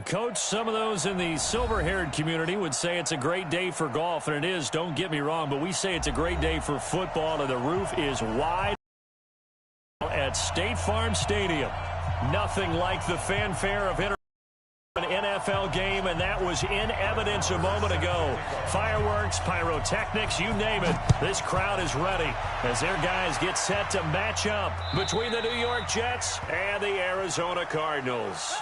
Coach, some of those in the silver-haired community would say it's a great day for golf, and it is, don't get me wrong, but we say it's a great day for football, and the roof is wide at State Farm Stadium. Nothing like the fanfare of an NFL game, and that was in evidence a moment ago. Fireworks, pyrotechnics, you name it. This crowd is ready as their guys get set to match up between the New York Jets and the Arizona Cardinals.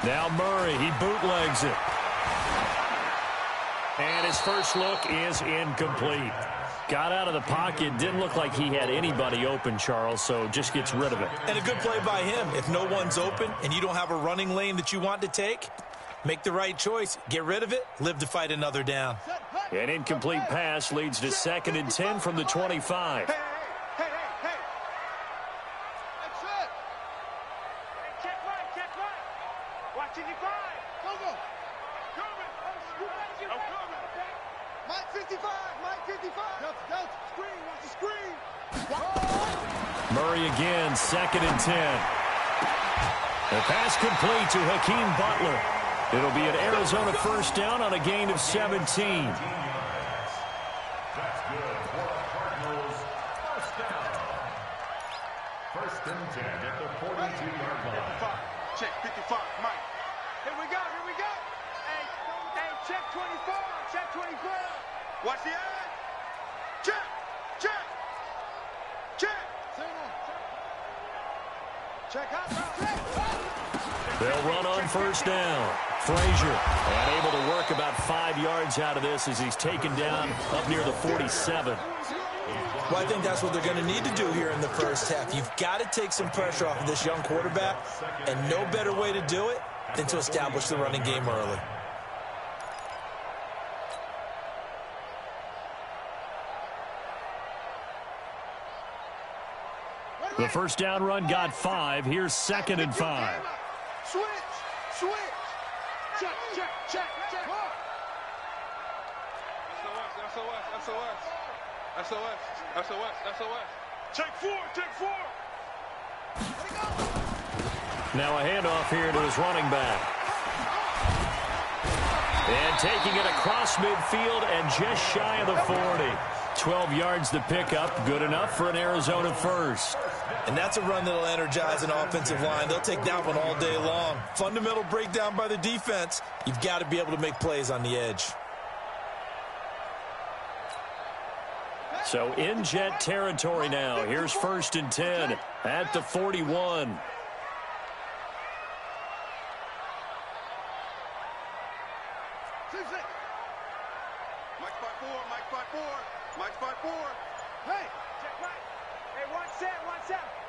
Now Murray, he bootlegs it. And his first look is incomplete. Got out of the pocket, didn't look like he had anybody open, Charles, so just gets rid of it. And a good play by him. If no one's open and you don't have a running lane that you want to take, make the right choice. Get rid of it, live to fight another down. An incomplete pass leads to 2nd and 10 from the 25. Murray again, 2nd and 10. The pass complete to Hakeem Butler. It'll be an Arizona first down on a gain of 17. That's good for Cardinals. First down. 1st and 10 at the 42-yard line. Check 55, Mike. Here we go, here we go. Hey, check 24, check 24. Watch the eye. Check, check, check. Check out, check. They'll run on first down. Frazier, and able to work about 5 yards out of this as he's taken down up near the 47. Well, I think that's what they're going to need to do here in the first half. You've got to take some pressure off of this young quarterback, and no better way to do it than to establish the running game early. The first down run got 5. Here's 2nd and 5. Switch, switch. Check, check, check, check. SOS, SOS, SOS, SOS, SOS. Check 4, check 4. Now a handoff here to his running back. And taking it across midfield and just shy of the 40. 12 yards to pick up. Good enough for an Arizona first. And that's a run that'll energize an offensive line. They'll take that one all day long. Fundamental breakdown by the defense. You've got to be able to make plays on the edge. So in Jet territory now. Here's 1st and 10 at the 41. Mike 5-4, Mike 5-4, Mike 5-4. Hey, check Mike. Hey, one set.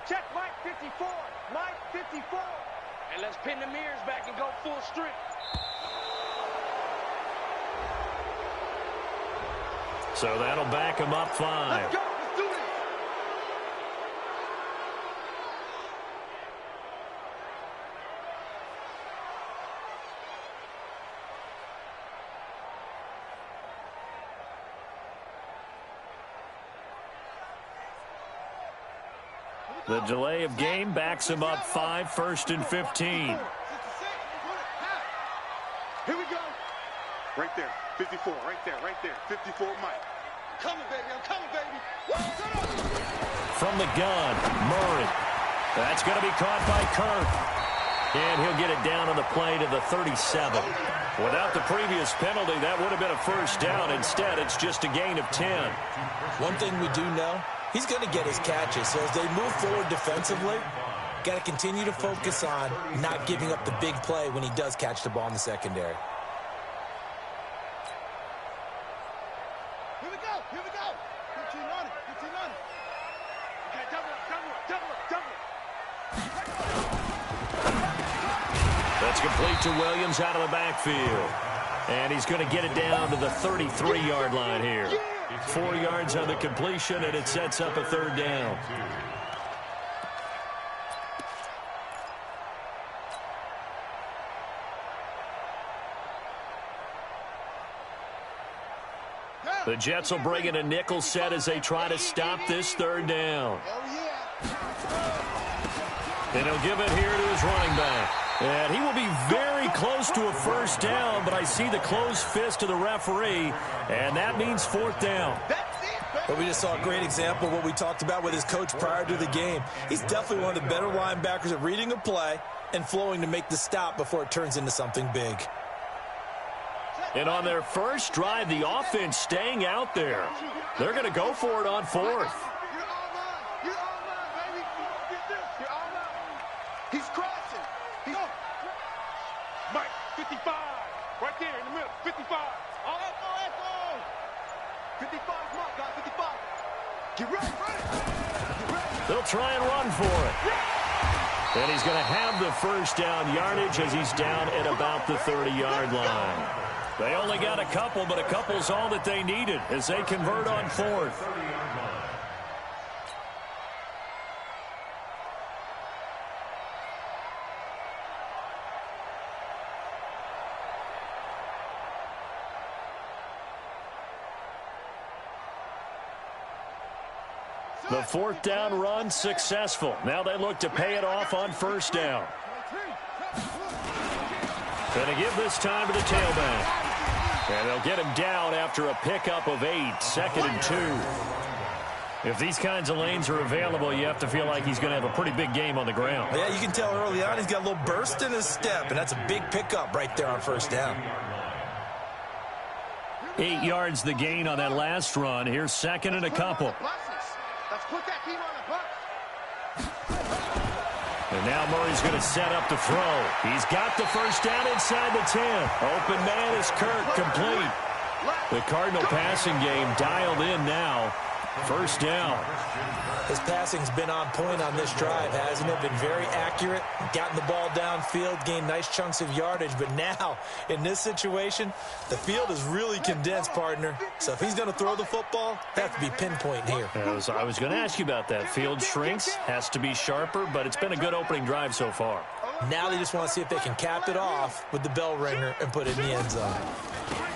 Check Mike 54, Mike 54. And let's pin the mirrors back and go full strength. So that'll back him up 5. Let's go. Let's do this. The delay of game backs him up 5, 1st and 15. Here we go. Right there. 54. Right there. 54, Mike. I'm coming, baby. From the gun, Murray. That's going to be caught by Kirk. And he'll get it down on the play to the 37. Without the previous penalty, that would have been a first down. Instead, it's just a gain of 10. One thing we do know, he's going to get his catches. So as they move forward defensively, got to continue to focus on not giving up the big play when he does catch the ball in the secondary. Here we go. 15 on it. Okay, double up. That's complete to Williams out of the backfield. And he's going to get it down to the 33-yard line here. 4 yards on the completion, and it sets up a third down. The Jets will bring in a nickel set as they try to stop this third down. And he'll give it here to his running back. And he will be very close to a first down, but I see the closed fist of the referee, and that means fourth down. But we just saw a great example of what we talked about with his coach prior to the game. He's definitely one of the better linebackers at reading a play and flowing to make the stop before it turns into something big. And on their first drive, the offense staying out there. They're going to go for it on fourth. He's crossing. Mike, 55. Right there in the middle. 55. All that go. 55 Mark, guys. 55. Get ready. Get ready. They'll try and run for it. And he's going to have the first down yardage as he's down at about the 30-yard line. They only got a couple, but a couple's all that they needed as they convert on fourth. The fourth down run successful. Now they look to pay it off on first down. Going to give this time to the tailback. And they'll get him down after a pickup of 8, 2nd and 2. If these kinds of lanes are available, you have to feel like he's going to have a pretty big game on the ground. Yeah, you can tell early on he's got a little burst in his step, and that's a big pickup right there on first down. 8 yards the gain on that last run. Here's 2nd and a couple. Let's put that team on the bus. And now Murray's going to set up to throw. He's got the first down inside the 10. Open man is Kirk, complete. The Cardinal passing game dialed in now. First down. His passing's been on point on this drive, hasn't it? Been very accurate, gotten the ball downfield, gained nice chunks of yardage. But now, in this situation, the field is really condensed, partner. So if he's going to throw the football, that has to be pinpoint here. I was going to ask you about that. Field shrinks, has to be sharper, but it's been a good opening drive so far. Now they just want to see if they can cap it off with the bell ringer and put it in the end zone.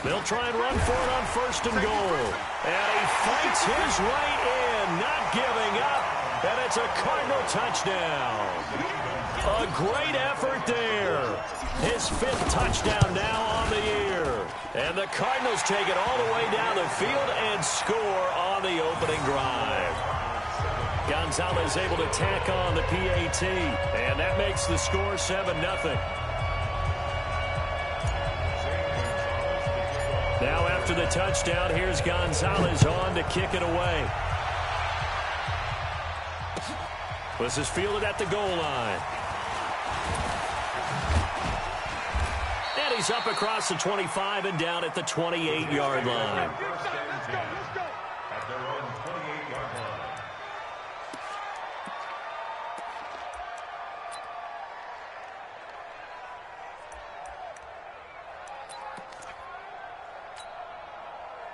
They'll try and run for it on first and goal. And he fights his way in, not giving up. And it's a Cardinal touchdown. A great effort there. His 5th touchdown now on the year. And the Cardinals take it all the way down the field and score on the opening drive. Gonzalez able to tack on the PAT. And that makes the score 7-0. Now after the touchdown, here's Gonzalez on to kick it away. This is fielded at the goal line. And he's up across the 25 and down at the 28-yard line. Let's go. At their own 28-yard line.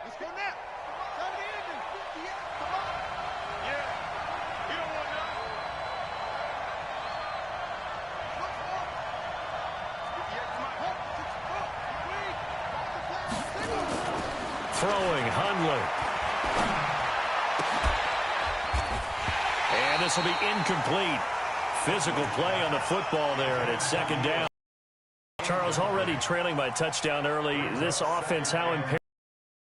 Let's go now. Come on. Yeah. You don't want that. Throwing, Hundley. And this will be incomplete. Physical play on the football there, and it's 2nd down. Charles, already trailing by touchdown early. This offense, how imperative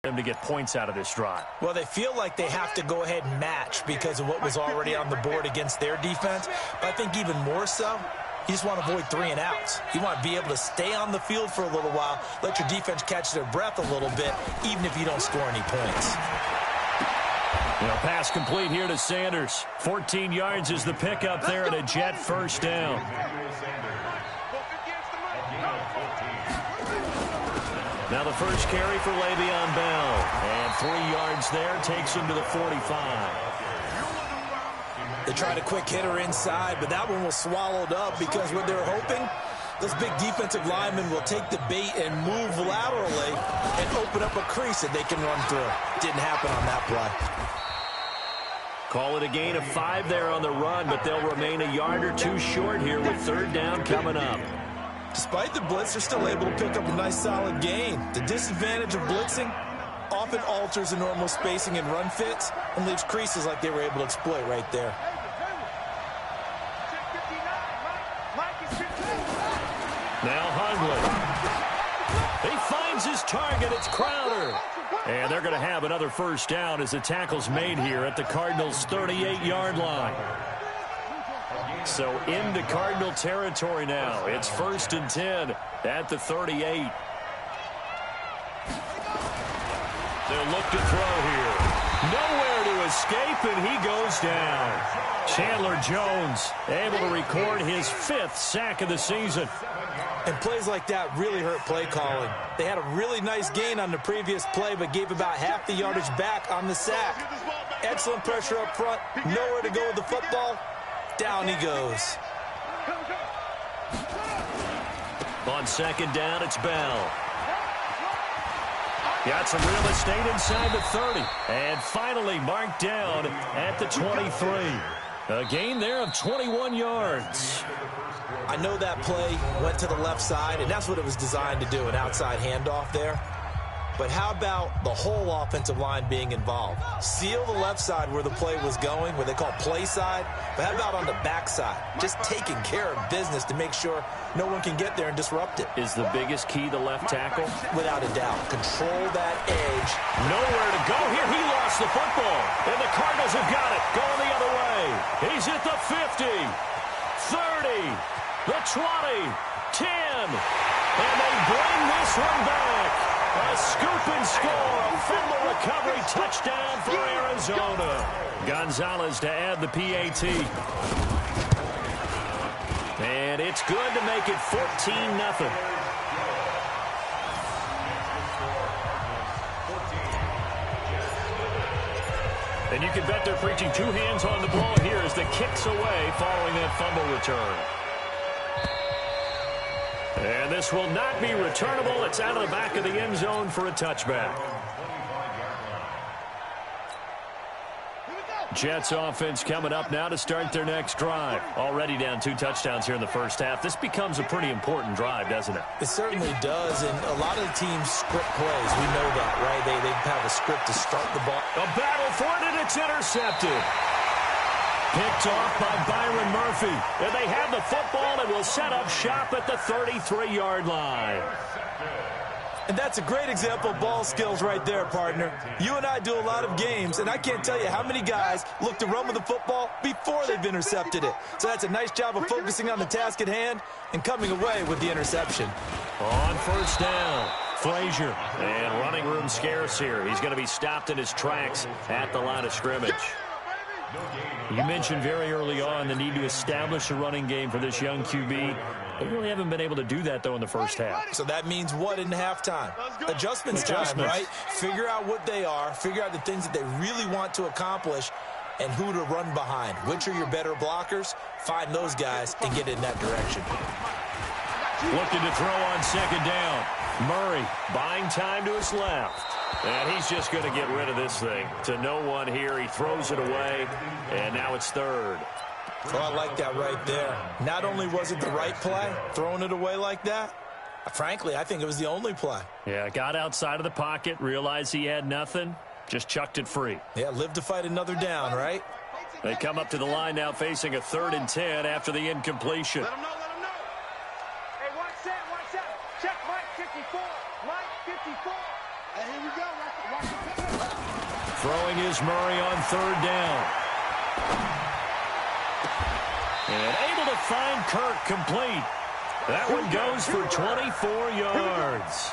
them to get points out of this drive? Well, they feel like they have to go ahead and match because of what was already on the board against their defense. But I think even more so, you just want to avoid 3 and outs. You want to be able to stay on the field for a little while, let your defense catch their breath a little bit, even if you don't score any points. Pass complete here to Sanders. 14 yards is the pickup there and a Jet first down. Now the first carry for Le'Veon Bell. And 3 yards there takes him to the 45. They tried a quick hitter inside, but that one was swallowed up because what they were hoping Those big defensive linemen will take the bait and move laterally and open up a crease that they can run through. Didn't happen on that play. Call it a gain of 5 there on the run, but they'll remain a yard or two short here with third down coming up. Despite the blitz, they're still able to pick up a nice solid gain. The disadvantage of blitzing often alters the normal spacing and run fits and leaves creases like they were able to exploit right there. Now Hundley. He finds his target. It's Crowder. And they're going to have another first down as the tackle's made here at the Cardinals' 38-yard line. So into Cardinal territory now. It's 1st and 10 at the 38. They'll look to throw here. Nowhere to escape, and he goes down. Chandler Jones able to record his 5th sack of the season. And plays like that really hurt play calling. They had a really nice gain on the previous play, but gave about half the yardage back on the sack. Excellent pressure up front. Nowhere to go with the football. Down he goes. On 2nd down, it's Bell. Got some real estate inside the 30. And finally marked down at the 23. A gain there of 21 yards. I know that play went to the left side, and that's what it was designed to do, an outside handoff there. But how about the whole offensive line being involved? Seal the left side where the play was going, where they call play side. But how about on the back side? Just taking care of business to make sure no one can get there and disrupt it. Is the biggest key the left tackle? Without a doubt. Control that edge. Nowhere to go here. He lost the football. And the Cardinals have got it. Going the other way. He's at the 50, 30, the 20, 10. And they bring this one back. A scoop and score from the recovery touchdown for Arizona. Gonzalez to add the PAT. And it's good to make it 14-0. And you can bet they're preaching 2 hands on the ball here as the kick's away following that fumble return. And this will not be returnable. It's out of the back of the end zone for a touchback. Jets offense coming up now to start their next drive. Already down 2 touchdowns here in the first half. This becomes a pretty important drive, doesn't it? It certainly does, and a lot of the teams script plays. We know that, right? They have a script to start the ball. A battle for it, and it's intercepted. Picked off by Byron Murphy. And they have the football and will set up shop at the 33-yard line. And that's a great example of ball skills right there, partner. You and I do a lot of games, and I can't tell you how many guys look to run with the football before they've intercepted it. So that's a nice job of focusing on the task at hand and coming away with the interception. On first down, Frazier. And running room scarce here. He's going to be stopped in his tracks at the line of scrimmage. You mentioned very early on the need to establish a running game for this young QB. They really haven't been able to do that, though, in the first half. So that means what in halftime? Adjustments time, right? Figure out what they are, figure out the things that they really want to accomplish, and who to run behind. Which are your better blockers? Find those guys and get in that direction. Looking to throw on 2nd down. Murray buying time to his left. And he's just going to get rid of this thing. To no one here. He throws it away, and now it's 3rd. Oh, I like that right there. Not only was it the right play, throwing it away like that, frankly, I think it was the only play. Yeah, got outside of the pocket, realized he had nothing, just chucked it free. Yeah, live to fight another down, right? They come up to the line now facing a 3rd and 10 after the incompletion. Let him know, let him know. Hey, watch that. Check Mike 54. Mike 54. Hey, here we go. Throwing is Murray on 3rd down. And able to find Kirk complete. That one goes for 24 yards.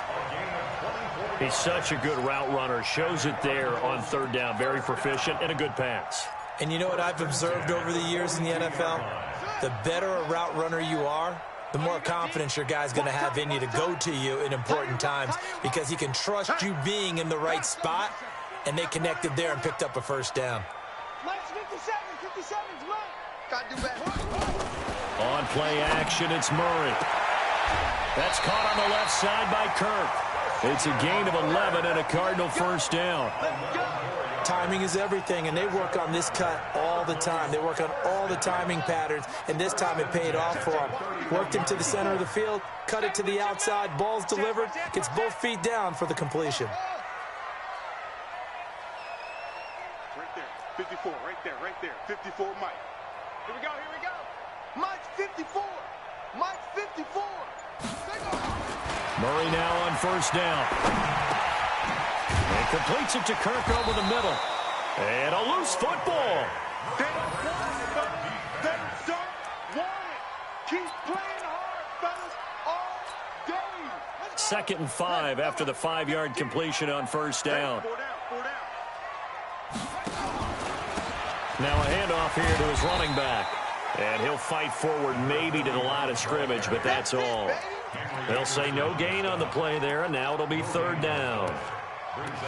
He's such a good route runner. Shows it there on 3rd down. Very proficient and a good pass. And you know what I've observed over the years in the NFL? The better a route runner you are, the more confidence your guy's going to have in you to go to you in important times because he can trust you being in the right spot, and they connected there and picked up a first down. Mike's 57's Mike. Got to do better. On play action, it's Murray. That's caught on the left side by Kirk. It's a gain of 11 and a Cardinal first down. Timing is everything, and they work on this cut all the time. They work on all the timing patterns, and this time it paid off for them. Worked him to the center of the field, cut it to the outside, ball's delivered, gets both feet down for the completion. Right there, 54, right there, 54, Mike. Here we go. Mike's 54. Mike's 54. Murray now on first down. And completes it to Kirk over the middle. And a loose football. They don't want it. Keep playing hard, fellas, all day. 2nd and 5 after the 5-yard completion on first down. 4 down. Now a handoff here to his running back. And he'll fight forward maybe to the line of scrimmage, but that's all. They'll say no gain on the play there, and now it'll be 3rd down.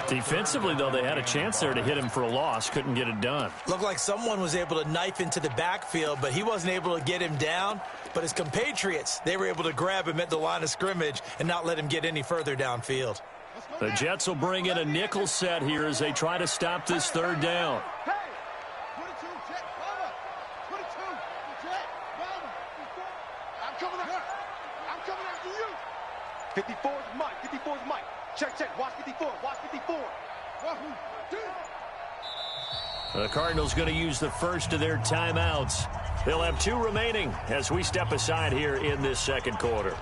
Defensively, though, they had a chance there to hit him for a loss. Couldn't get it done. Looked like someone was able to knife into the backfield, but he wasn't able to get him down. But his compatriots, they were able to grab him at the line of scrimmage and not let him get any further downfield. The Jets will bring in a nickel set here as they try to stop this 3rd down. Hey, 22, Jet, Bama. 22, Jet, Bama. I'm coming after you. 54 is Mike. Check. Watch 54. The Cardinals going to use the first of their timeouts. They'll have 2 remaining as we step aside here in this 2nd quarter.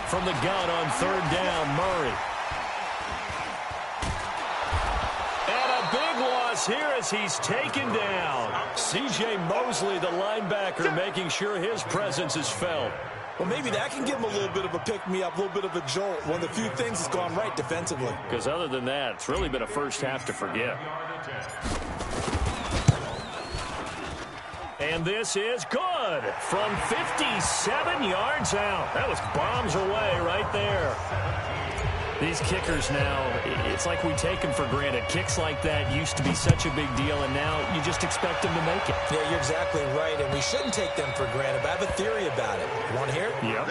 From the gun on 3rd down, Murray. And a big loss here as he's taken down. C.J. Mosley, the linebacker, making sure his presence is felt. Well, maybe that can give him a little bit of a pick-me-up, a little bit of a jolt. One of the few things that's gone right defensively. Because other than that, it's really been a first half to forget. And this is good from 57 yards out. That was bombs away right there. These kickers now, it's like we take them for granted. Kicks like that used to be such a big deal, and now you just expect them to make it. Yeah, you're exactly right, and we shouldn't take them for granted, but I have a theory about it. You want to hear it? Yep.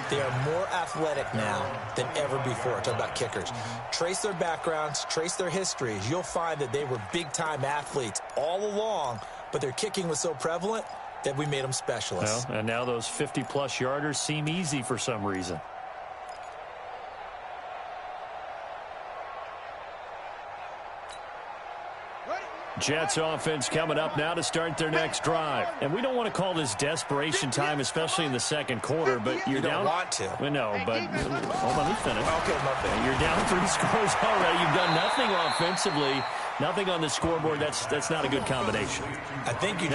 They are more athletic now than ever before. Talk about kickers. Trace their backgrounds, trace their histories. You'll find that they were big-time athletes all along, but their kicking was so prevalent that we made them specialists. Well, and now those 50-plus yarders seem easy for some reason. Jets offense coming up now to start their next drive. And we don't want to call this desperation time, especially in the 2nd quarter, but you're you down. don't want to. Well, no, but hold on, let me finish. Okay, my bad. You're down 3 scores already. You've done nothing offensively, nothing on the scoreboard. That's not a good combination. I think you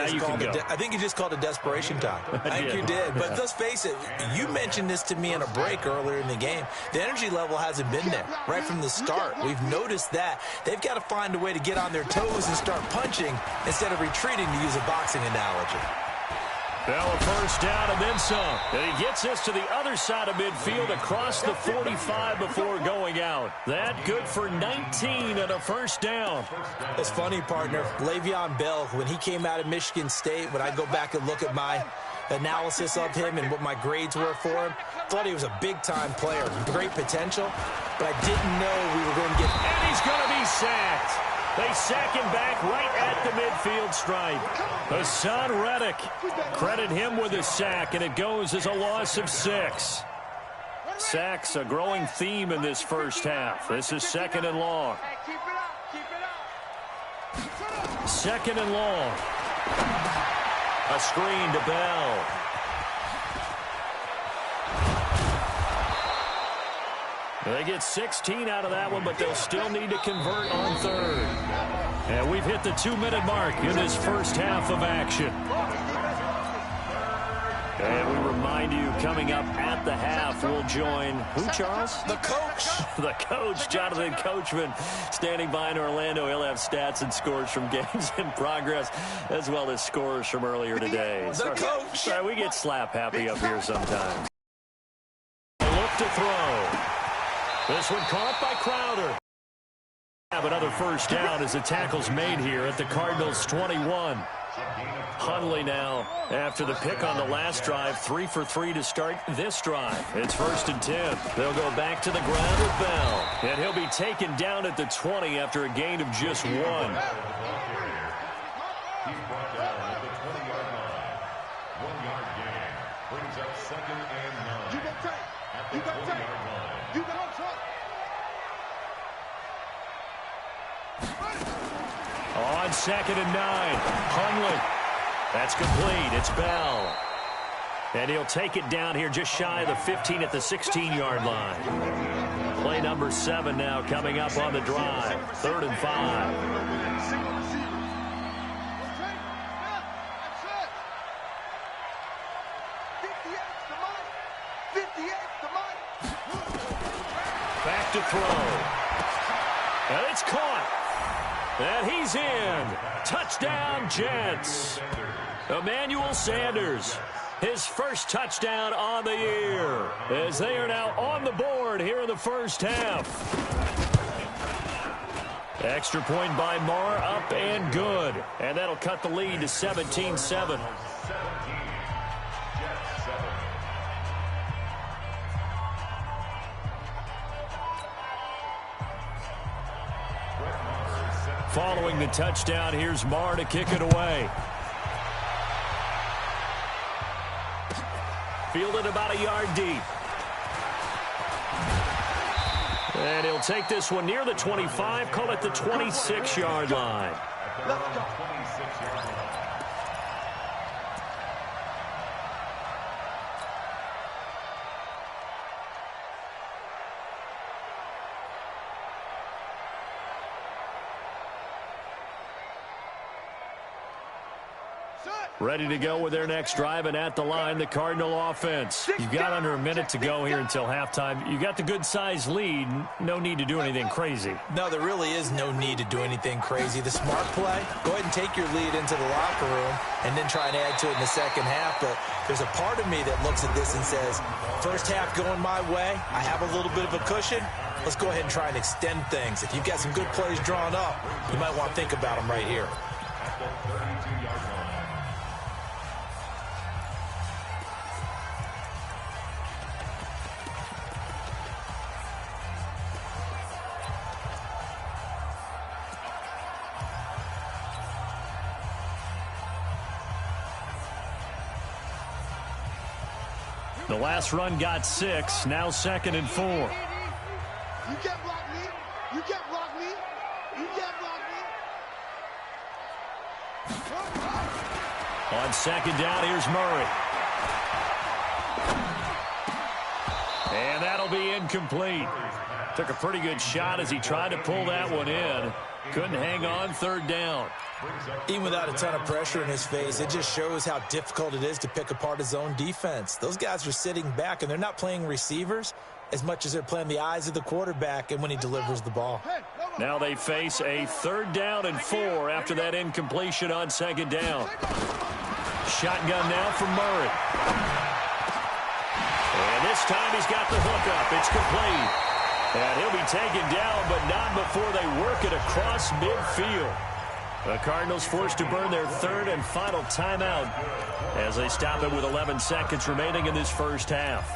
just called it desperation time. I think you did. But let's face it, you mentioned this to me in a break earlier in the game. The energy level hasn't been there right from the start. We've noticed that. They've got to find a way to get on their toes and start punching instead of retreating, to use a boxing analogy. Well, a first down and then some. And he gets us to the other side of midfield across the 45 before going out. That good for 19 and a first down. It's funny, partner. Le'Veon Bell, when he came out of Michigan State, when I go back and look at my analysis of him and what my grades were for him, thought he was a big-time player, great potential, but I didn't know we were going to get... And he's going to be sacked. They sack him back right at the midfield stripe. Hassan Reddick, credit him with a sack, and it goes as a loss of 6. Sacks, a growing theme in this first half. This is 2nd and long. Keep it up. 2nd and long. A screen to Bell. They get 16 out of that one, but they'll still need to convert on 3rd. And we've hit the 2-minute mark in this first half of action. And we remind you, coming up at the half, we'll join who, Charles? The coach. The coach, Jonathan Coachman, standing by in Orlando. He'll have stats and scores from games in progress, as well as scores from earlier today. The coach. Sorry, we get slap happy up here sometimes. Look to throw. This one caught by Crowder. Have another first down as the tackle's made here at the Cardinals' 21. Hundley now, after the pick on the last drive, 3 for 3 to start this drive. It's 1st and 10. They'll go back to the ground with Bell. And he'll be taken down at the 20 after a gain of just 1. He's brought down at the 20-yard line. 1-yard gain. Brings up 2nd and 9. You got tape. At the You got 20-yard tape. line. You got outside. On 2nd and 9, Hundley. That's complete. It's Bell. And he'll take it down here just shy of the 15 at the 16-yard line. Play number 7 now coming up on the drive. 3rd and 5. Single receiver. Okay. That's it. 58's the money. 58's the money. Back to throw. And it's caught. And he's in. Touchdown, Jets. Emmanuel Sanders, his first touchdown on the year, as they are now on the board here in the first half. Extra point by Marr, up and good. And that'll cut the lead to 17-7. Following the touchdown, here's Marr to kick it away. Fielded about a yard deep. And he'll take this one near the 25, call it the 26-yard line. Let's go. Ready to go with their next drive, and at the line, the Cardinal offense. You've got under a minute to go here until halftime. You got the good-sized lead. No need to do anything crazy. No, there really is no need to do anything crazy. The smart play, go ahead and take your lead into the locker room and then try and add to it in the second half. But there's a part of me that looks at this and says, first half going my way, I have a little bit of a cushion. Let's go ahead and try and extend things. If you've got some good plays drawn up, you might want to think about them right here. At the 32-yard line. The last run got 6, now 2nd and 4. You can't block me. You can't block me. You can't block me. On 2nd down, here's Murray. And that'll be incomplete. Took a pretty good shot as he tried to pull that one in. Couldn't hang on, 3rd down. Even without a ton of pressure in his face, it just shows how difficult it is to pick apart his own defense. Those guys are sitting back, and they're not playing receivers as much as they're playing the eyes of the quarterback and when he delivers the ball. Now they face a 3rd down and 4 after that incompletion on 2nd down. Shotgun now from Murray. And this time he's got the hook up. It's complete. And he'll be taken down, but not before they work it across midfield. The Cardinals forced to burn their 3rd and final timeout as they stop it with 11 seconds remaining in this first half.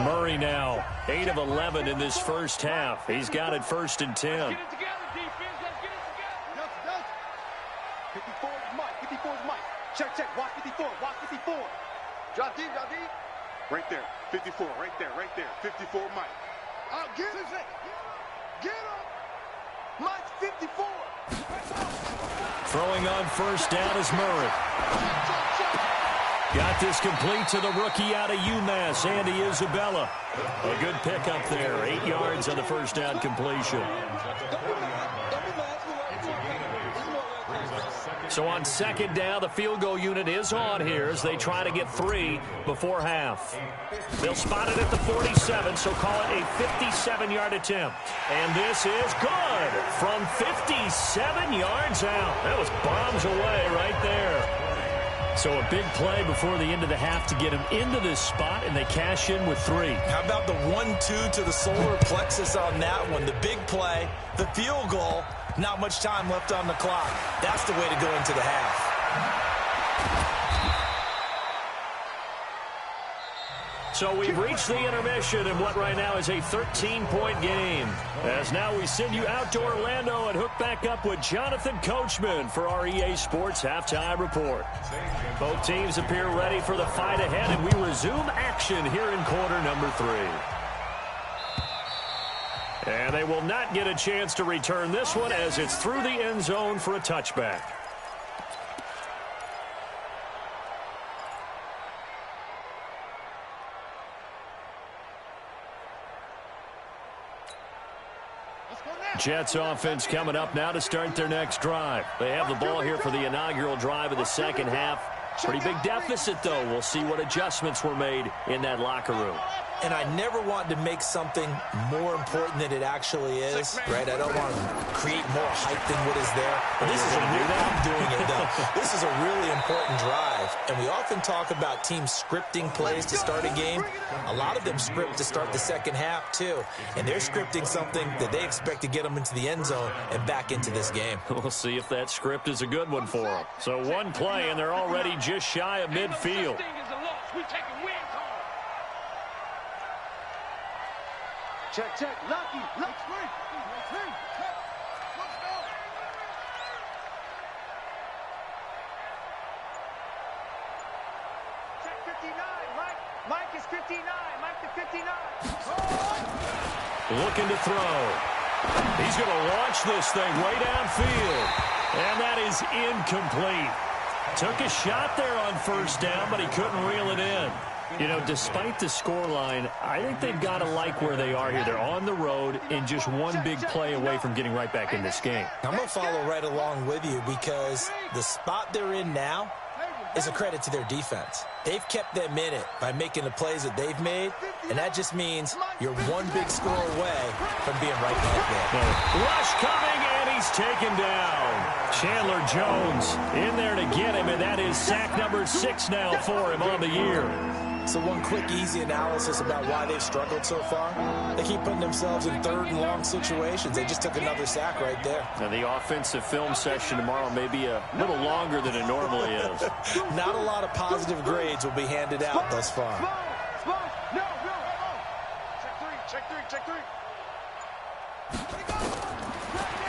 Murray now, 8 of 11 in this first half. He's got it 1st and 10. Get it together, defense. Let's get it together. 54 is Mike. 54 is Mike. Check, check. Watch 54. Watch 54. Drop deep, drop deep. Right there. 54. Right there. Right there. 54 Mike. Get it. Get him. Mike's 54. Throwing on 1st down is Murray. Got this complete to the rookie out of UMass, Andy Isabella. A good pickup there. 8 yards on the 1st down completion. So on second down, the field goal unit is on here as they try to get 3 before half. They'll spot it at the 47, so call it a 57-yard attempt. And this is good from 57 yards out. That was bombs away right there. So a big play before the end of the half to get him into this spot, and they cash in with 3. How about the 1-2 to the solar plexus on that one? The big play, the field goal, not much time left on the clock. That's the way to go into the half. So we've reached the intermission in what right now is a 13-point game. As now we send you out to Orlando and hook back up with Jonathan Coachman for our EA Sports Halftime Report. Both teams appear ready for the fight ahead, and we resume action here in quarter number 3. And they will not get a chance to return this one as it's through the end zone for a touchback. Jets offense coming up now to start their next drive. They have the ball here for the inaugural drive of the second half. Pretty big deficit, though. We'll see what adjustments were made in that locker room. And I never want to make something more important than it actually is, right? I don't want to create more hype than what is there. But this is I'm doing it, though. This is a really important drive. And we often talk about teams scripting plays to start a game. A lot of them script to start the second half, too. And they're scripting something that they expect to get them into the end zone and back into this game. We'll see if that script is a good one for them. So one play, and they're already just shy of midfield. Check. Lucky. Let's go. Check 59. Mike is 59. Mike to 59. Looking to throw. He's going to launch this thing way downfield. And that is incomplete. Took a shot there on first down, but he couldn't reel it in. You know, despite the scoreline, I think they've got to like where they are here. They're on the road and just one big play away from getting right back in this game. I'm going to follow right along with you because the spot they're in now is a credit to their defense. They've kept them in it by making the plays that they've made, and that just means you're one big score away from being right back there. Rush coming, and he's taken down. Chandler Jones in there to get him, and that is sack number 6 now for him on the year. So one quick, easy analysis about why they've struggled so far. They keep putting themselves in third and long situations. They just took another sack right there. Now the offensive film session tomorrow may be a little longer than it normally is. Not a lot of positive grades will be handed out thus far. No. Check three.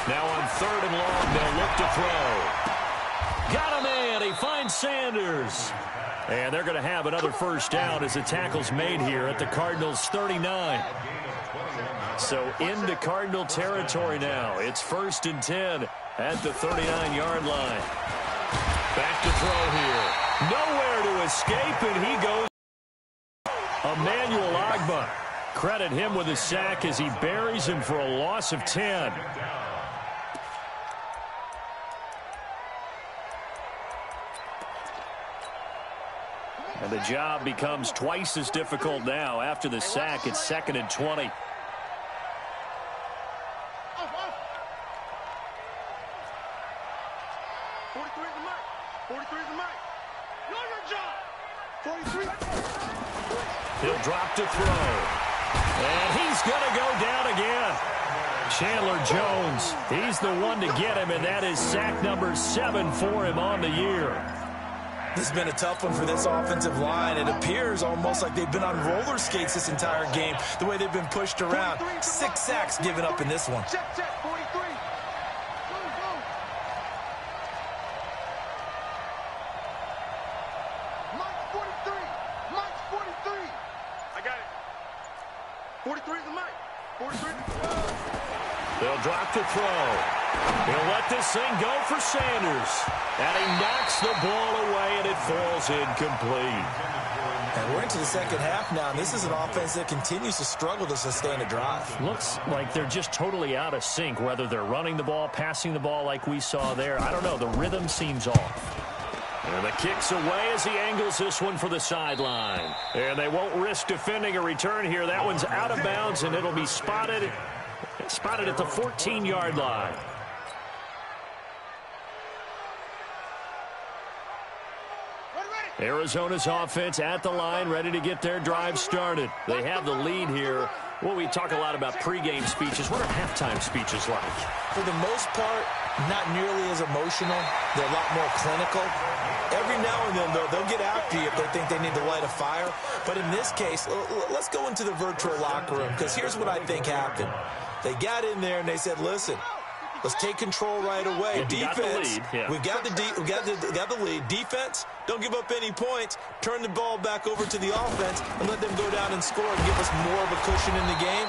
Now on third and long, they'll look to throw. Got him in. He finds Sanders. And they're going to have another first down as the tackle's made here at the Cardinals' 39. So into Cardinal territory now. It's 1st and 10 at the 39-yard line. Back to throw here. Nowhere to escape, and he goes. Emmanuel Ogbah. Credit him with a sack as he buries him for a loss of 10. And the job becomes twice as difficult now. After the sack, it's 2nd and 20. He'll drop to throw. And he's going to go down again. Chandler Jones, he's the one to get him, and that is sack number 7 for him on the year. This has been a tough one for this offensive line. It appears almost like they've been on roller skates this entire game, the way they've been pushed around. 6 sacks given up in this one. Check, 43. Go. Mike's 43. I got it. 43 is the Mike. 43. They'll drop to throw. He'll let this thing go for Sanders. And he knocks the ball away, and it falls incomplete. And we're into the second half now, and this is an offense that continues to struggle to sustain a drive. Looks like they're just totally out of sync, whether they're running the ball, passing the ball like we saw there. I don't know. The rhythm seems off. And the kick's away as he angles this one for the sideline. And they won't risk defending a return here. That one's out of bounds, and it'll be spotted at the 14-yard line. Arizona's offense at the line, ready to get their drive started. They have the lead here. Well, we talk a lot about pregame speeches. What are halftime speeches like? For the most part, not nearly as emotional. They're a lot more clinical. Every now and then, though, they'll get after you if they think they need to light a fire. But in this case, let's go into the virtual locker room, because here's what I think happened. They got in there and they said, listen, let's take control right away. Defense, we've got the lead. Defense, don't give up any points. Turn the ball back over to the offense and let them go down and score and give us more of a cushion in the game.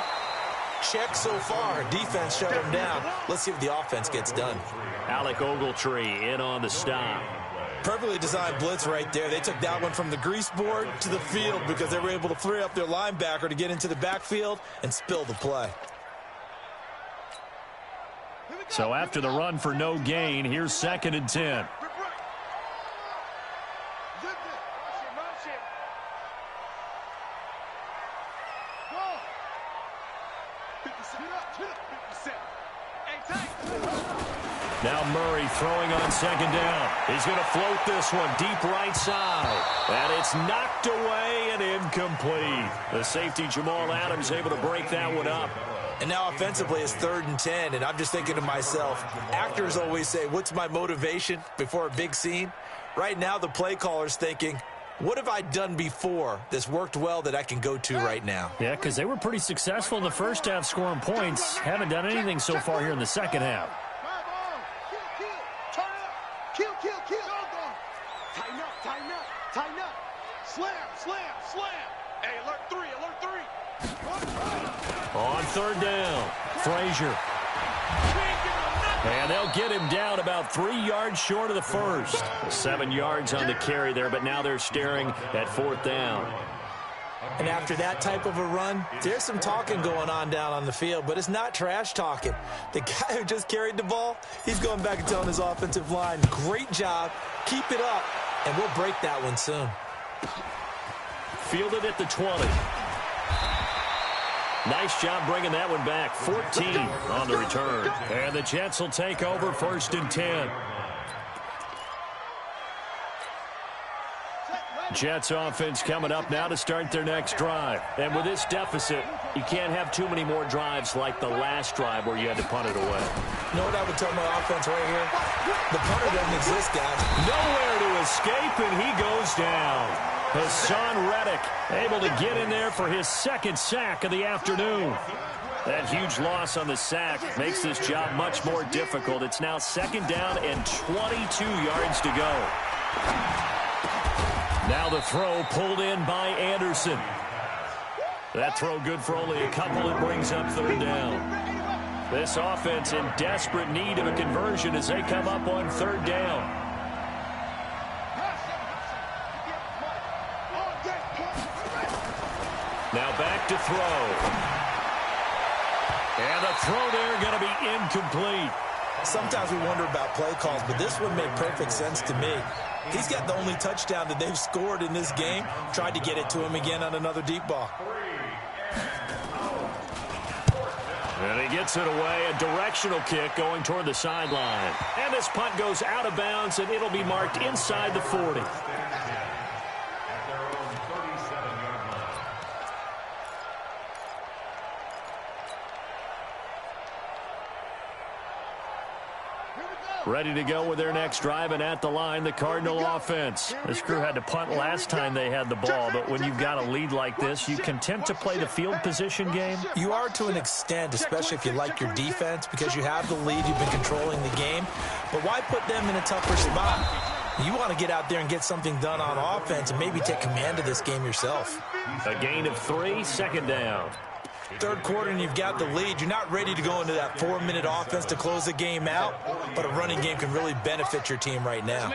Check so far. Defense shut them down. Let's see if the offense gets done. Alec Ogletree in on the stop. Perfectly designed blitz right there. They took that one from the grease board to the field because they were able to free up their linebacker to get into the backfield and spill the play. So after the run for no gain, here's 2nd and 10. Now Murray throwing on 2nd down. He's going to float this one deep right side. And it's knocked away and incomplete. The safety Jamal Adams able to break that one up. And now offensively it's 3rd and 10, and I'm just thinking to myself, actors always say, what's my motivation before a big scene? Right now the play caller's thinking, what have I done before that's worked well that I can go to right now? Yeah, because they were pretty successful in the first half scoring points. Haven't done anything so far here in the second half. Tighten up. Slam. Hey, alert 3. On 3rd down, Frazier. And they'll get him down about 3 yards short of the first. 7 yards on the carry there, but now they're staring at 4th down. And after that type of a run, there's some talking going on down on the field, but it's not trash talking. The guy who just carried the ball, he's going back and telling his offensive line, great job, keep it up, and we'll break that one soon. Fielded at the 20. Nice job bringing that one back. 14 on the return. And the Jets will take over 1st and 10. Jets offense coming up now to start their next drive. And with this deficit, you can't have too many more drives like the last drive where you had to punt it away. You know what I would tell my offense right here? The punter doesn't exist, guys. Nowhere to escape, and he goes down. Hassan Reddick able to get in there for his 2nd sack of the afternoon. That huge loss on the sack makes this job much more difficult. It's now 2nd down and 22 yards to go. Now the throw pulled in by Anderson. That throw good for only a couple. It brings up 3rd down. This offense in desperate need of a conversion as they come up on 3rd down. Now back to throw. And the throw there going to be incomplete. Sometimes we wonder about play calls, but this one made perfect sense to me. He's got the only touchdown that they've scored in this game. Tried to get it to him again on another deep ball. And he gets it away. A directional kick going toward the sideline. And this punt goes out of bounds, and it'll be marked inside the 40. Ready to go with their next drive, and at the line, the Cardinal offense. This crew had to punt last time they had the ball, but when you've got a lead like this, you content to play the field position game? You are to an extent, especially if you like your defense, because you have the lead, you've been controlling the game. But why put them in a tougher spot? You want to get out there and get something done on offense and maybe take command of this game yourself. A gain of 3, 2nd down. 3rd quarter and you've got the lead. You're not ready to go into that 4-minute offense to close the game out, but a running game can really benefit your team right now.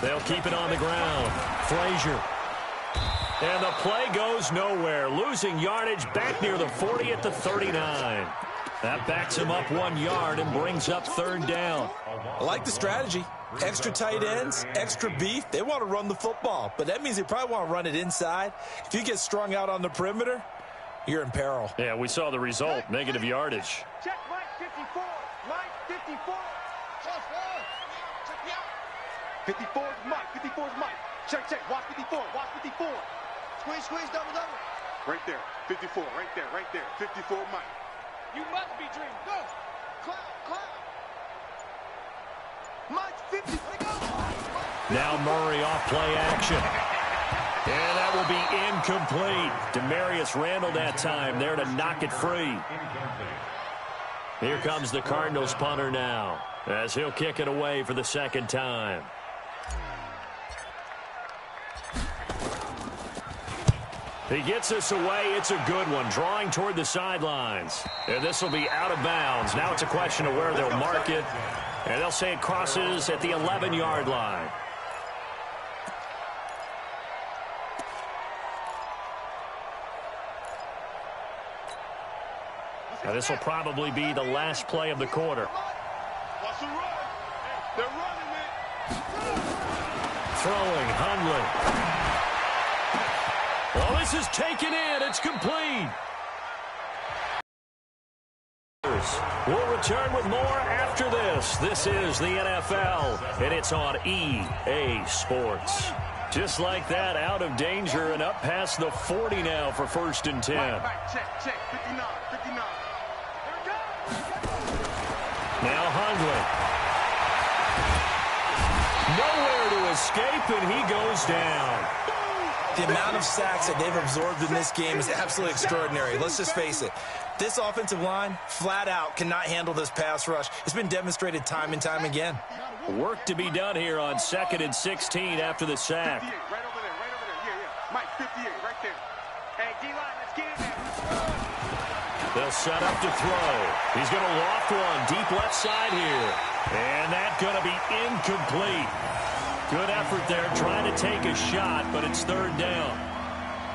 They'll keep it on the ground. Frazier. And the play goes nowhere. Losing yardage back near the 40 at the 39. That backs him up 1 yard and brings up third down. I like the strategy. Extra tight ends, extra beef. They want to run the football, but that means they probably want to run it inside. If you get strung out on the perimeter, you're in peril. Yeah, we saw the result. Negative yardage. Check Mike 54. Mike 54. 54 is Mike. 54 is Mike. Check, check. Watch 54. Watch 54. Squeeze, squeeze, double, double. Right there. 54. Right there. Right there. 54 Mike. You must be dreaming. Go. Cloud, cloud. Mike 50. Go. Now Murray off play action. And that will be incomplete. Demarius Randall that time there to knock it free. Here comes the Cardinals punter now as he'll kick it away for the second time. He gets this away. It's a good one. Drawing toward the sidelines. And this will be out of bounds. Now it's a question of where they'll mark it. And they'll say it crosses at the 11-yard line. Now this will probably be the last play of the quarter. Watch the run. They're running it. Throwing, Hundley. Well, this is taken in. It's complete. We'll return with more after this. This is the NFL, and it's on EA Sports. Just like that, out of danger and up past the 40 now for 1st and 10. Mike, check, check. 59, 59. Now Hundley. Nowhere to escape, and he goes down. The amount of sacks that they've absorbed in this game is absolutely extraordinary. Let's just face it. This offensive line, flat out, cannot handle this pass rush. It's been demonstrated time and time again. Work to be done here on 2nd and 16 after the sack. 58, right over there, right over there. Yeah, yeah. Mike, 58, right there. Hey, D-line, let's get in there. They'll set up to throw. He's going to loft one deep left side here. And that's going to be incomplete. Good effort there trying to take a shot, but it's third down.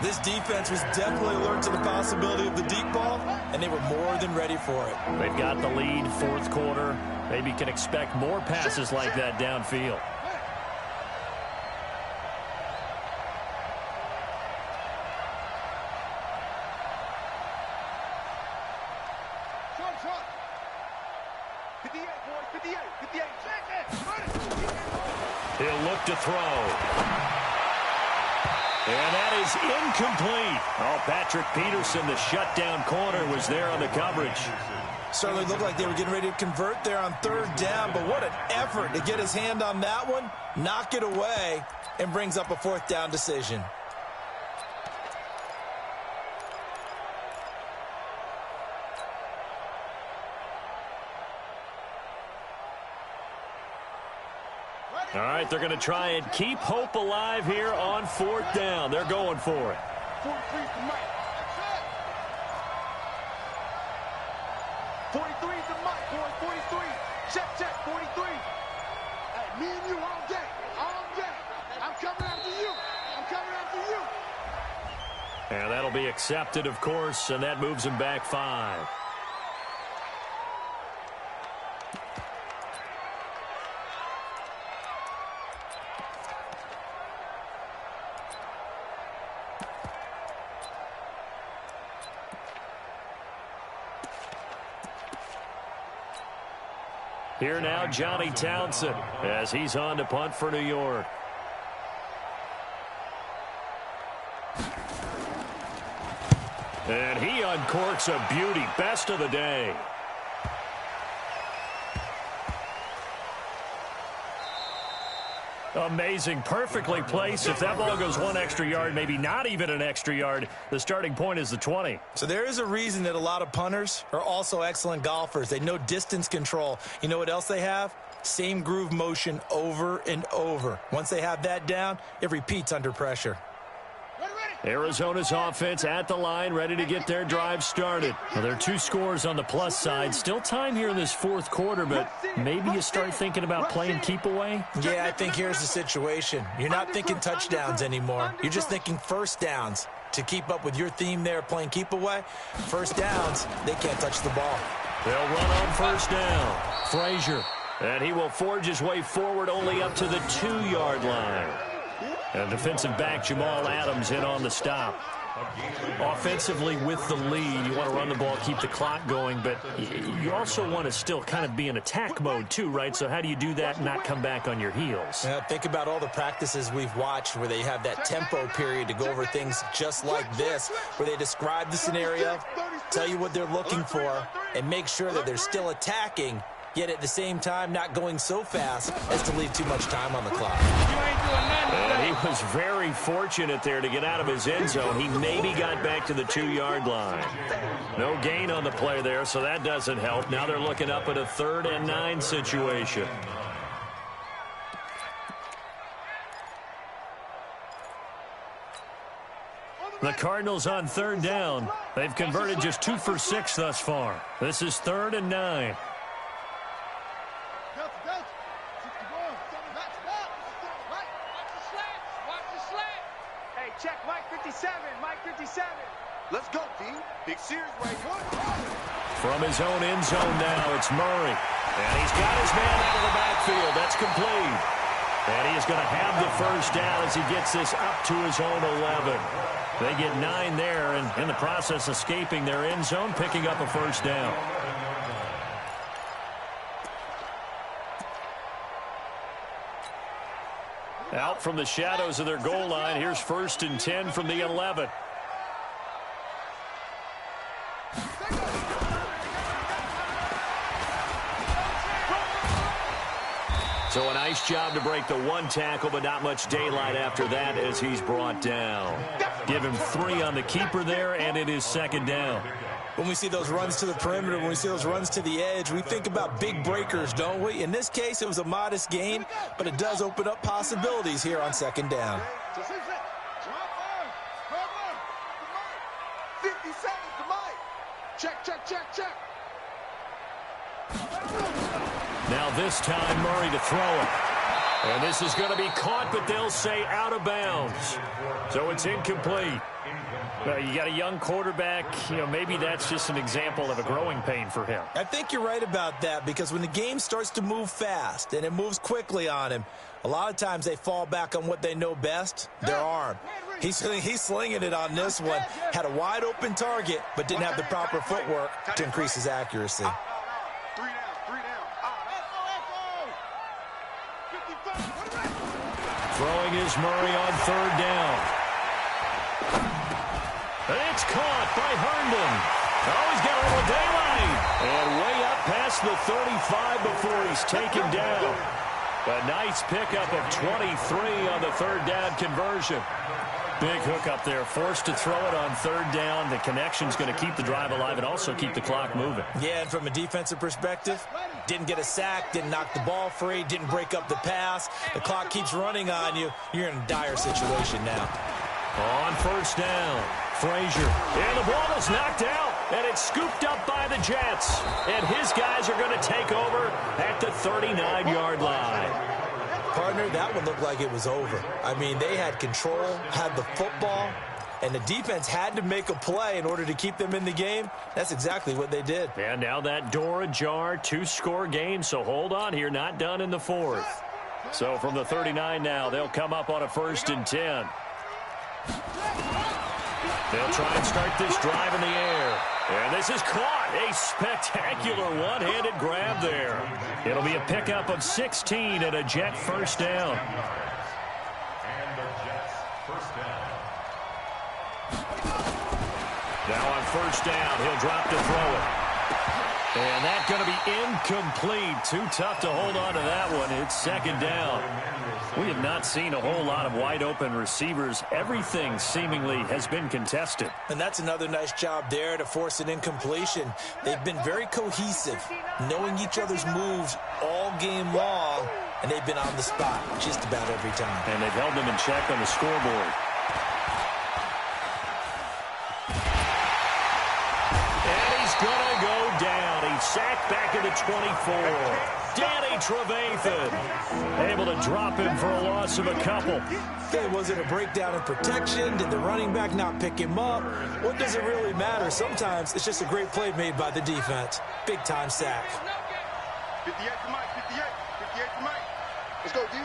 This defense was definitely alert to the possibility of the deep ball, and they were more than ready for it. They've got the lead, 4th quarter. Maybe can expect more passes like that downfield. Short, short. 58, boys, 58, 58. He'll look to throw. And that is incomplete. Oh, Patrick Peterson, the shutdown corner, was there on the coverage. Certainly looked like they were getting ready to convert there on 3rd down, but what an effort to get his hand on that one, knock it away, and brings up a 4th down decision. All right, they're going to try and keep hope alive here on 4th down. They're going for it. 43 to Mike. 43 to Mike, boys. 43. Check, check. 43. Hey, me and you all day. All day. I'm coming after you. I'm coming after you. And that'll be accepted, of course, and that moves him back 5. Here now, Johnny Townsend, as he's on to punt for New York. And he uncorks a beauty. Best of the day. Amazing. Perfectly placed. If that ball goes 1 extra yard, maybe not even an extra yard, the starting point is the 20. So there is a reason that a lot of punters are also excellent golfers. They know distance control. You know what else they have? Same groove motion over and over. Once they have that down, it repeats under pressure. Ready, ready. Arizona's offense at the line, ready to get their drive started. Well, there are 2 scores on the plus side. Still time here in this fourth quarter, but maybe you start thinking about playing keep away? Yeah, I think here's the situation. You're not thinking touchdowns anymore. You're just thinking first downs. To keep up with your theme there, playing keep away, first downs, they can't touch the ball. They'll run on first down. Frazier. And he will forge his way forward only up to the 2-yard line. And defensive back Jamal Adams in on the stop. Offensively with the lead, you want to run the ball, keep the clock going, but you also want to still kind of be in attack mode too, right? So how do you do that and not come back on your heels? Think about all the practices we've watched where they have that tempo period to go over things just like this, where they describe the scenario, tell you what they're looking for, and make sure that they're still attacking, yet at the same time not going so fast as to leave too much time on the clock. And he was very fortunate there to get out of his end zone. He maybe got back to the 2-yard line. No gain on the play there, so that doesn't help. Now they're looking up at a 3rd and 9 situation. The Cardinals on 3rd down. They've converted just 2 for 6 thus far. This is 3rd and 9. Check Mike 57, Mike 57. Let's go, D. Big series right here. From his own end zone now, it's Murray. And he's got his man out of the backfield. That's complete. And he is going to have the first down as he gets this up to his own 11. They get 9 there, and in the process escaping their end zone, picking up a first down. Out from the shadows of their goal line, here's 1st and 10 from the 11. So a nice job to break the 1 tackle, but not much daylight after that as he's brought down. Give him 3 on the keeper there, and it is 2nd down. When we see those runs to the perimeter, when we see those runs to the edge, we think about big breakers, don't we? In this case, it was a modest gain, but it does open up possibilities here on 2nd down. 50 seconds to Mike. Check, check, check, check. Now this time, Murray to throw it. And this is going to be caught, but they'll say out of bounds. So it's incomplete. You got a young quarterback, maybe that's just an example of a growing pain for him. I think you're right about that, because when the game starts to move fast and it moves quickly on him, a lot of times they fall back on what they know best, their arm. He's slinging it on this one. Had a wide open target, but didn't have the proper footwork to increase his accuracy. 3 down. Throwing is Murray on 3rd down. It's caught by Herndon. Oh, he's got a little daylight. And way up past the 35 before he's taken down. A nice pickup of 23 on the 3rd down conversion. Big hook up there, forced to throw it on 3rd down. The connection's going to keep the drive alive and also keep the clock moving. Yeah, and from a defensive perspective, didn't get a sack, didn't knock the ball free, didn't break up the pass. The clock keeps running on you. You're in a dire situation now. On 1st down, Frazier. And the ball is knocked out, and it's scooped up by the Jets. And his guys are going to take over at the 39-yard line. Partner, that one looked like it was over. I mean, they had control, had the football, and the defense had to make a play in order to keep them in the game. That's exactly what they did. And now that door ajar, 2-score game, so hold on here, not done in the 4th. So from the 39 now, they'll come up on a 1st and 10. They'll try and start this drive in the air. And this is caught. A spectacular one-handed grab there. It'll be a pickup of 16 and a Jet first down. And the Jets first down. Now on 1st down, he'll drop to throw it. And that's going to be incomplete. Too tough to hold on to that one. It's 2nd down. We have not seen a whole lot of wide-open receivers. Everything seemingly has been contested. And that's another nice job there to force an incompletion. They've been very cohesive, knowing each other's moves all game long, and they've been on the spot just about every time. And they've held them in check on the scoreboard. back at the 24. Danny Trevathan able to drop him for a loss of a couple. Okay, was it a breakdown in protection? Did the running back not pick him up? What does it really matter? Sometimes it's just a great play made by the defense. Big-time sack. 58 for Mike, 58. 58 for Mike. Let's go, D.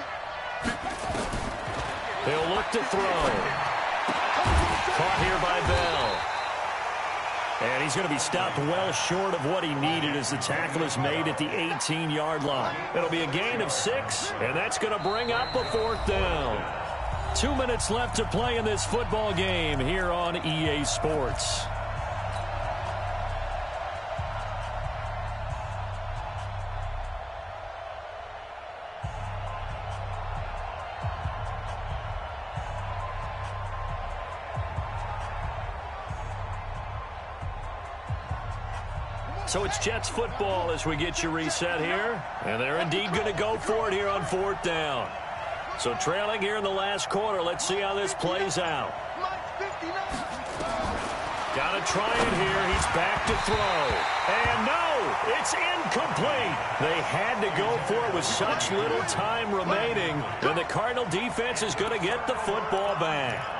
He'll look to throw. Caught here by Bell. And he's going to be stopped well short of what he needed as the tackle is made at the 18-yard line. It'll be a gain of 6, and that's going to bring up a 4th down. 2 minutes left to play in this football game here on EA Sports. So it's Jets football as we get you reset here. And they're indeed going to go for it here on 4th down. So trailing here in the last quarter. Let's see how this plays out. Got to try it here. He's back to throw. And no, it's incomplete. They had to go for it with such little time remaining. And the Cardinal defense is going to get the football back.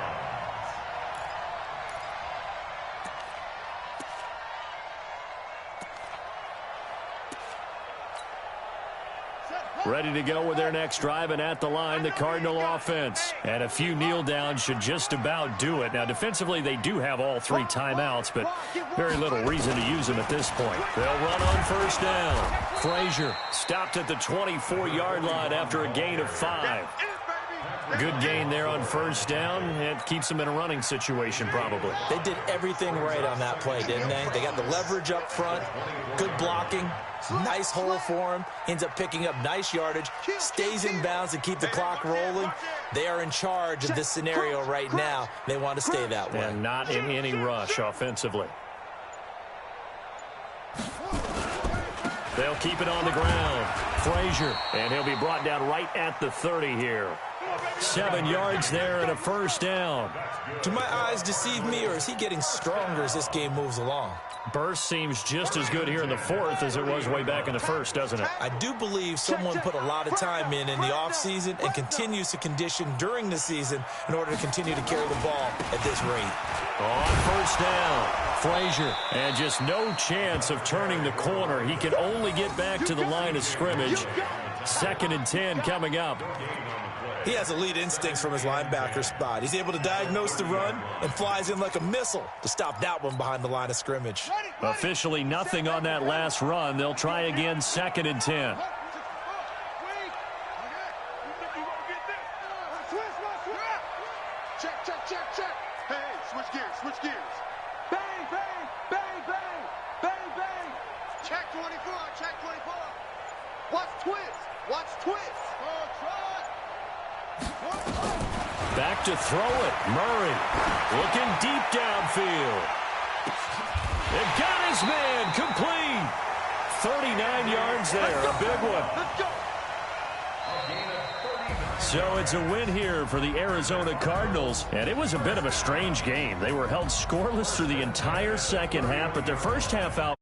Ready to go with their next drive, and at the line, the Cardinal offense. And a few kneel downs should just about do it. Now, defensively, they do have all 3 timeouts, but very little reason to use them at this point. They'll run on 1st down. Frazier stopped at the 24-yard line after a gain of 5. Good gain there on 1st down. It keeps them in a running situation, probably. They did everything right on that play, didn't they? They got the leverage up front, good blocking, nice hole for him, ends up picking up nice yardage, stays in bounds and keep the clock rolling. They are in charge of this scenario right now. They want to stay that way. And not in any rush offensively. They'll keep it on the ground. Frazier, and he'll be brought down right at the 30 here. 7 yards there and a 1st down. Do my eyes deceive me, or is he getting stronger as this game moves along? Burst seems just as good here in the 4th as it was way back in the 1st, doesn't it? I do believe someone put a lot of time in the offseason and continues to condition during the season in order to continue to carry the ball at this rate. On 1st down, Frazier, and just no chance of turning the corner. He can only get back to the line of scrimmage. 2nd and 10 coming up. He has elite instincts from his linebacker spot. He's able to diagnose the run and flies in like a missile to stop that one behind the line of scrimmage. Officially nothing on that last run. They'll try again, 2nd and 10. Check. Hey, switch gears. Bang, bang, bang, bang, bang, bang. Check 24. Watch twist. Back to throw it. Murray looking deep downfield. It got his man complete. 39 yards there. A big one. Let's go. So it's a win here for the Arizona Cardinals. And it was a bit of a strange game. They were held scoreless through the entire second half, but their first half out.